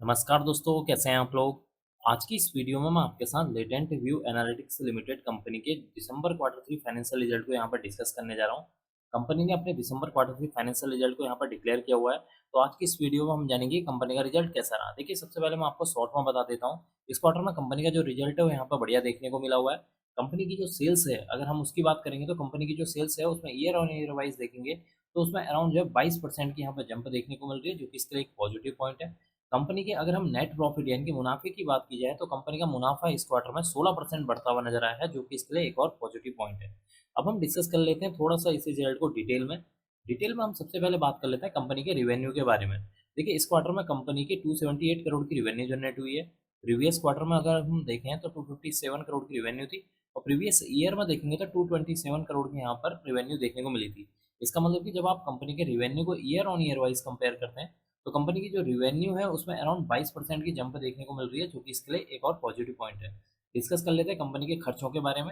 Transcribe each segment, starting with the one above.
नमस्कार दोस्तों, कैसे हैं आप लोग। आज की इस वीडियो में मैं आपके साथ latent view analytics limited company के दिसंबर क्वार्टर थ्री फाइनेंशियल रिजल्ट को यहाँ पर डिस्कस करने जा रहा हूँ। कंपनी ने अपने दिसंबर क्वार्टर थ्री फाइनेंशियल रिजल्ट को यहाँ पर डिक्लेयर किया हुआ है। तो आज की इस वीडियो में हम जानेंगे कंपनी का रिजल्ट कैसा रहा। देखिए, सबसे पहले मैं आपको शॉर्ट में बता देता हूँ। इस क्वार्टर में कंपनी का जो रिजल्ट है वो यहाँ पर बढ़िया देखने को मिला हुआ है। कंपनी की जो सेल्स है, अगर हम उसकी बात करेंगे तो कंपनी की जो सेल्स है उसमें ईयर ऑन ईयर वाइज देखेंगे तो उसमें अराउंड जो है 22% की यहाँ पर जंप देखने को मिल रही है, जो कि इसके लिए एक पॉजिटिव पॉइंट है। कंपनी के अगर हम नेट प्रॉफिट यानी कि मुनाफे की बात की जाए तो कंपनी का मुनाफा इस क्वार्टर में 16% बढ़ता हुआ नजर आया है, जो कि इसके लिए एक और पॉजिटिव पॉइंट है। अब हम डिस्कस कर लेते हैं थोड़ा सा इस रिजल्ट को डिटेल में हम सबसे पहले बात कर लेते हैं कंपनी के रिवेन्यू के बारे में। देखिए, इस क्वार्टर में कंपनी की 278 करोड़ की रिवेन्यू जनरेट हुई है। प्रीवियस क्वार्टर में अगर हम देखें तो 257 करोड़ की रिवेन्यू थी, और प्रीवियस ईयर में देखेंगे तो 227 करोड़ की यहाँ पर रिवेन्यू देखने को मिली थी। इसका मतलब कि जब आप कंपनी के रिवेन्यू को year on year wise compare करते हैं तो कंपनी की जो रिवेन्यू है उसमें अराउंड 22% की जंप देखने को मिल रही है, जो कि इसके लिए एक और पॉजिटिव पॉइंट है। डिस्कस कर लेते हैं कंपनी के खर्चों के बारे में।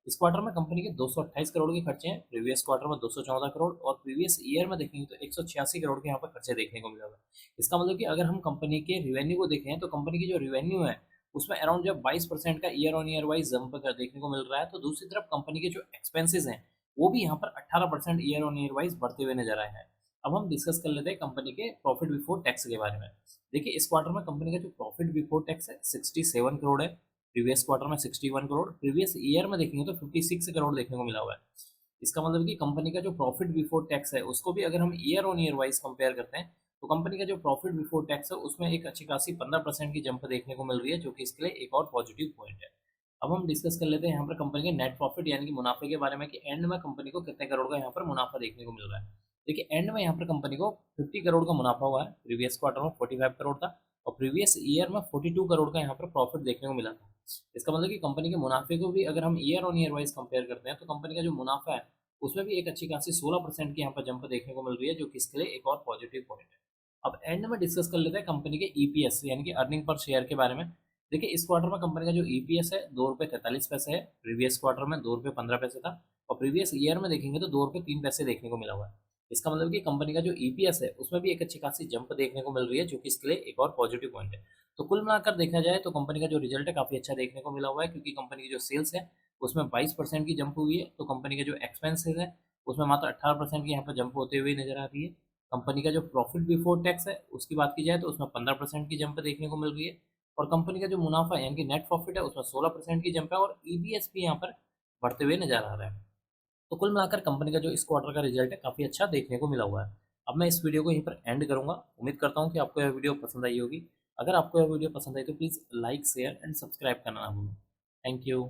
इस क्वार्टर में कंपनी के 228 करोड़ के खर्चे हैं, प्रीवियस क्वार्टर में 214 करोड़, और प्रीवियस ईयर में देखेंगे तो 186 करोड़ के यहाँ पर खर्चे देखने को मिला हुआ है। इसका मतलब कि अगर हम कंपनी के रिवेन्यू को देखें तो कंपनी की जो रिवेन्यू है उसमें अराउंड जब 22% का year on year wise jump देखने को मिल रहा है, तो दूसरी तरफ कंपनी के जो एक्सपेंसेस हैं वो भी यहाँ पर 18% ईयर ऑन ईयर वाइज बढ़ते हुए नजर आए हैं। अब हम डिस्कस कर लेते हैं कंपनी के प्रॉफिट बिफोर टैक्स के बारे में। देखिए, इस क्वार्टर में कंपनी का जो प्रॉफिट बिफोर टैक्स है 67 करोड़ है, प्रीवियस क्वार्टर में 61 करोड़, प्रीवियस ईयर में देखेंगे तो 56 करोड़ देखने को मिला हुआ है। इसका मतलब कि कंपनी का जो प्रॉफिट बिफोर टैक्स है उसको भी अगर हम year on year wise compare करते हैं तो कंपनी का जो प्रॉफिट बिफोर टैक्स है उसमें एक अच्छी खासी 15% की जंप देखने को मिल रही है, जो कि इसके लिए एक और पॉजिटिव पॉइंट है। अब हम डिस्कस कर लेते हैं यहाँ पर कंपनी के नेट प्रॉफिट यानी कि मुनाफे के बारे में, कि एंड में कंपनी को कितने करोड़ का यहाँ पर मुनाफा देखने को मिल रहा है। देखिए, एंड में यहाँ पर कंपनी को 50 करोड़ का मुनाफा हुआ है, प्रीवियस क्वार्टर में 45 करोड़ था, और प्रीवियस ईयर में 42 करोड़ का यहाँ पर प्रॉफिट देखने को मिला था। इसका मतलब कि कंपनी के मुनाफे को भी अगर हम year on year wise compare करते हैं तो कंपनी का जो मुनाफा है उसमें भी एक अच्छी खासी 16% की यहाँ पर जंप देखने को मिल रही है, जो कि इसके लिए एक और पॉजिटिव पॉइंट है। अब एंड में डिस्कस कर लेते हैं कंपनी के ईपीएस यानी कि अर्निंग पर शेयर के बारे में। देखिए, इस क्वार्टर में कंपनी का जो ईपीएस है 2 रुपये 43 पैसे है, प्रीवियस क्वार्टर में 2 रुपये 15 पैसे था, और प्रीवियस ईयर में देखेंगे तो 2 रुपये 3 पैसे देखने को मिला हुआ है। इसका मतलब कि कंपनी का जो ईपीएस है उसमें भी एक अच्छी खासी जंप देखने को मिल रही है, जो कि इसके लिए एक और पॉजिटिव पॉइंट है। तो कुल मिलाकर देखा जाए तो कंपनी का जो रिजल्ट है काफ़ी अच्छा देखने को मिला हुआ है, क्योंकि कंपनी की जो सेल्स है उसमें 22% की जंप हुई है, तो कंपनी के जो एक्सपेंसेस है उसमें मात्र 18% की यहाँ पर जंप होते हुए नजर आ रही है। कंपनी का जो प्रॉफिट बिफोर टैक्स है उसकी बात की जाए तो उसमें 15% की जंप देखने को मिल रही है, और कंपनी का जो मुनाफा है यानी कि नेट प्रॉफिट है उसमें 16% की जंप है, और ईबीएस भी यहाँ पर बढ़ते हुए नजर आ रहा है। तो कुल मिलाकर कंपनी का जो इस क्वार्टर का रिजल्ट है काफ़ी अच्छा देखने को मिला हुआ है। अब मैं इस वीडियो को यहीं पर एंड करूंगा। उम्मीद करता हूँ कि आपको यह वीडियो पसंद आई होगी। अगर आपको यह वीडियो पसंद आई तो please like share and subscribe करना ना भूलें। Thank you.